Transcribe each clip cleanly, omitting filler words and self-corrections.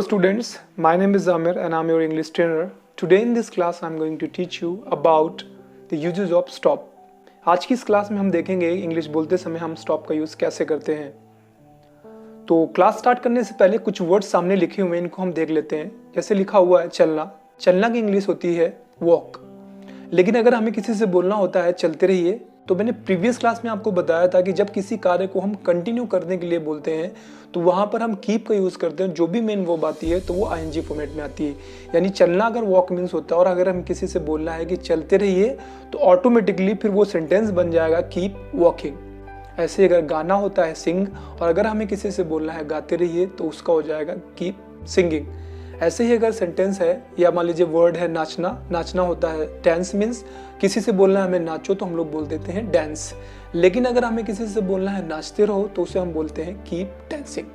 students, my name is Amir and I'm your English trainer. Today in this class I'm going to teach you about the uses of stop. आज की इस class में हम देखेंगे English बोलते समय हम स्टॉप का यूज़ कैसे करते हैं। तो क्लास स्टार्ट करने से पहले कुछ वर्ड्स सामने लिखे हुए हैं, इनको हम देख लेते हैं। जैसे लिखा हुआ है चलना, चलना की इंग्लिश होती है वॉक। लेकिन अगर हमें किसी से बोलना होता है चलते रहिए, तो मैंने प्रीवियस क्लास में आपको बताया था कि जब किसी कार्य को हम कंटिन्यू करने के लिए बोलते हैं तो वहाँ पर हम कीप का यूज़ करते हैं। जो भी मेन वर्ब आती है तो वो आईएनजी फॉर्मेट में आती है। यानी चलना अगर वॉक मीन्स होता है और अगर हम किसी से बोलना है कि चलते रहिए तो ऑटोमेटिकली फिर वो सेंटेंस बन जाएगा कीप वॉकिंग। ऐसे अगर गाना होता है सिंग और अगर हमें किसी से बोलना है गाते रहिए तो उसका हो जाएगा कीप सिंगिंग। ऐसे ही अगर सेंटेंस है या मान लीजिए वर्ड है नाचना, नाचना होता है डांस मीन्स किसी से बोलना है हमें नाचो तो हम लोग बोल देते हैं डांस। लेकिन अगर हमें किसी से बोलना है नाचते रहो तो उसे हम बोलते हैं कीप डांसिंग।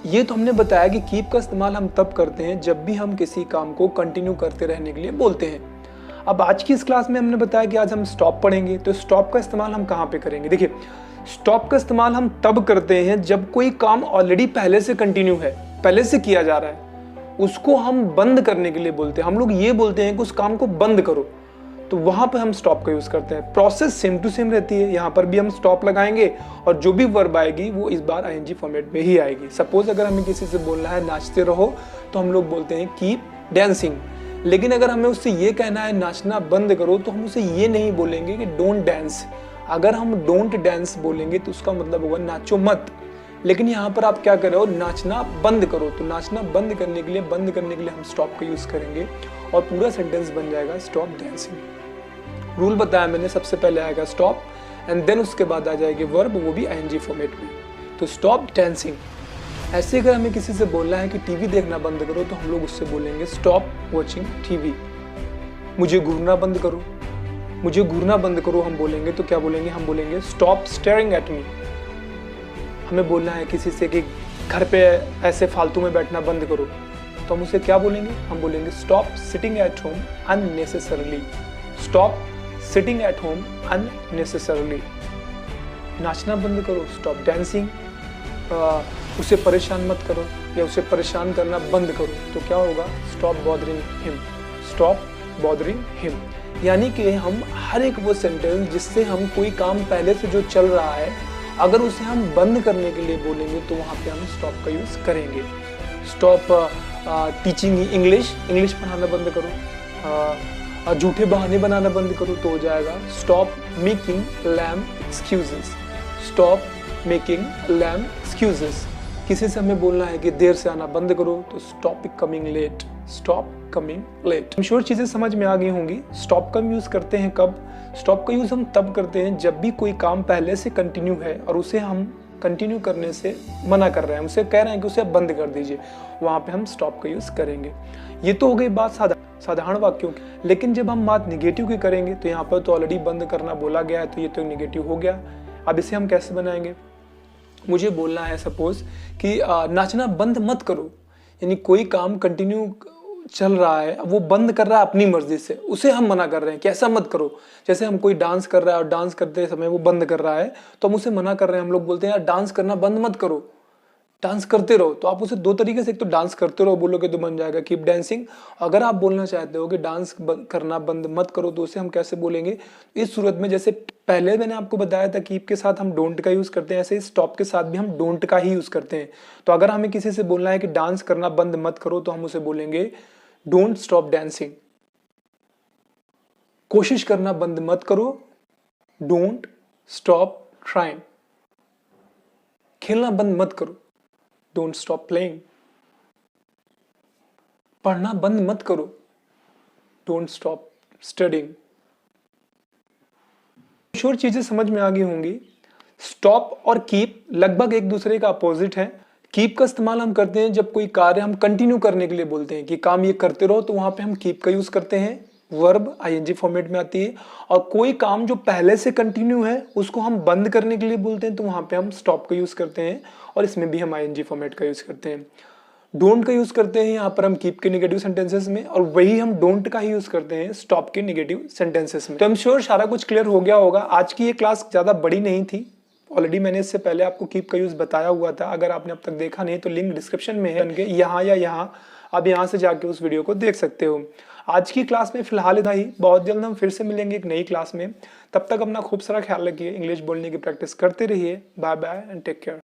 ये तो हमने बताया कि कीप का इस्तेमाल हम तब करते हैं जब भी हम किसी काम को कंटिन्यू करते रहने के लिए बोलते हैं। अब आज की इस क्लास में हमने बताया कि आज हम स्टॉप पढ़ेंगे, तो स्टॉप का इस्तेमाल हम कहाँ पे करेंगे। देखिए, स्टॉप का इस्तेमाल हम तब करते हैं जब कोई काम ऑलरेडी पहले से कंटिन्यू है, पहले से किया जा रहा है, उसको हम बंद करने के लिए बोलते हैं। हम लोग ये बोलते हैं कि उस काम को बंद करो, तो वहां पर हम स्टॉप का यूज करते हैं। प्रोसेस सेम टू सेम रहती है, यहाँ पर भी हम स्टॉप लगाएंगे और जो भी वर्ब आएगी वो इस बार आईएनजी फॉर्मेट में ही आएगी। सपोज अगर हमें किसी से बोलना है नाचते रहो तो हम लोग बोलते हैं कीप डांसिंग। लेकिन अगर हमें उससे ये कहना है नाचना बंद करो तो हम उसे ये नहीं बोलेंगे कि डोंट डांस। अगर हम डोंट डांस बोलेंगे तो उसका मतलब होगा नाचो मत। लेकिन यहाँ पर आप क्या कर रहे हो, नाचना बंद करो। तो नाचना बंद करने के लिए हम स्टॉप का यूज करेंगे और पूरा सेंटेंस बन जाएगा स्टॉप डांसिंग। रूल बताया मैंने, सबसे पहले आएगा स्टॉप एंड देन उसके बाद आ जाएगी वर्ब, वो भी आईएनजी फॉर्मेट में। तो स्टॉप डांसिंग। ऐसे अगर हमें किसी से बोलना है कि टीवी देखना बंद करो तो हम लोग उससे बोलेंगे स्टॉप वॉचिंग टीवी। मुझे घूरना बंद करो, मुझे घूरना बंद करो हम बोलेंगे तो क्या बोलेंगे, हम बोलेंगे स्टॉप स्टेयरिंग एट मी। हमें बोलना है किसी से कि घर पे ऐसे फालतू में बैठना बंद करो तो हम उसे क्या बोलेंगे, हम बोलेंगे stop sitting at home unnecessarily. Stop sitting at home unnecessarily. नाचना बंद करो, स्टॉप डांसिंग। उसे परेशान मत करो या उसे परेशान करना बंद करो तो क्या होगा, stop bothering him. Stop bothering him. यानी कि हम हर एक वो सेंटेंस जिससे हम कोई काम पहले से जो चल रहा है अगर उसे हम बंद करने के लिए बोलेंगे तो वहाँ पे हम स्टॉप का यूज करेंगे। स्टॉप टीचिंग इंग्लिश, इंग्लिश पढ़ाना बंद करो। झूठे बहाने बनाना बंद करो तो हो जाएगा stop making lame excuses. Stop making lame excuses. किसी से हमें बोलना है कि देर से आना बंद करो तो stop coming late. Stop coming late. I'm sure चीजें समझ में आ गई होंगी। स्टॉप का यूज करते हैं कब, स्टॉप का यूज हम तब करते हैं जब भी कोई काम पहले से कंटिन्यू है और उसे हम कंटिन्यू करने से मना कर रहे हैं, उसे कह रहे हैं कि उसे बंद कर दीजिए, वहां पे हम स्टॉप का यूज करेंगे। ये तो हो गई बात साधारण वाक्यों की। लेकिन जब हम बात निगेटिव की करेंगे तो यहाँ पर तो ऑलरेडी बंद करना बोला गया है तो ये तो निगेटिव हो गया। अब इसे हम कैसे बनाएंगे, मुझे बोलना है सपोज कि नाचना बंद मत करो। यानी कोई काम कंटिन्यू चल रहा है, वो बंद कर रहा है अपनी मर्जी से, उसे हम मना कर रहे हैं कि ऐसा मत करो। जैसे हम कोई डांस कर रहा है और डांस करते समय वो बंद कर रहा है तो हम उसे मना कर रहे हैं। हम लोग बोलते हैं यार डांस करना बंद मत करो, डांस करते रहो। तो आप उसे दो तरीके से, एक तो डांस करते रहो बोलोगे तो बन जाएगा कीप डांसिंग। अगर आप बोलना चाहते हो कि डांस करना बंद मत करो तो उसे हम कैसे बोलेंगे, इस सूरत में जैसे पहले मैंने आपको बताया था कीप के साथ हम डोंट का यूज करते हैं, ऐसे स्टॉप के साथ भी हम डोंट का ही यूज करते हैं। तो अगर हमें किसी से बोलना है कि डांस करना बंद मत करो तो हम उसे बोलेंगे डोंट स्टॉप डांसिंग। कोशिश करना बंद मत करो, डोंट स्टॉप ट्राइंग। खेलना बंद मत करो, डोंट स्टॉप प्लेइंग। पढ़ना बंद मत करो, डोंट स्टॉप स्टडिंग। श्योर चीजें समझ में आ गई होंगी। स्टॉप और कीप लगभग एक दूसरे का अपोजिट है। कीप का इस्तेमाल हम करते हैं जब कोई कार्य हम कंटिन्यू करने के लिए बोलते हैं कि काम ये करते रहो तो वहां पे हम कीप का यूज करते हैं, वर्ब आईएनजी फॉर्मेट में आती है। और कोई काम जो पहले से कंटिन्यू है उसको हम बंद करने के लिए बोलते हैं तो वहां पे हम स्टॉप का यूज करते हैं और इसमें भी हम आईएनजी फॉर्मेट का यूज करते हैं। डोंट का यूज करते हैं यहाँ पर हम कीप के नेगेटिव सेंटेंसेस में और वही हम डोंट का ही यूज करते हैं स्टॉप के नेगेटिव सेंटेंसेस में। तो आई एम श्योर सारा कुछ क्लियर हो गया होगा। आज की ये क्लास ज्यादा बड़ी नहीं थी, ऑलरेडी मैंने इससे पहले आपको कीप का यूज़ बताया हुआ था। अगर आपने अब तक देखा नहीं तो लिंक डिस्क्रिप्शन में है, यहाँ या यहाँ आप यहाँ से जाके उस वीडियो को देख सकते हो। आज की क्लास में फिलहाल इतना ही। बहुत जल्द हम फिर से मिलेंगे एक नई क्लास में। तब तक अपना खूब सारा ख्याल रखिए, इंग्लिश बोलने की प्रैक्टिस करते रहिए। Bye bye and take care.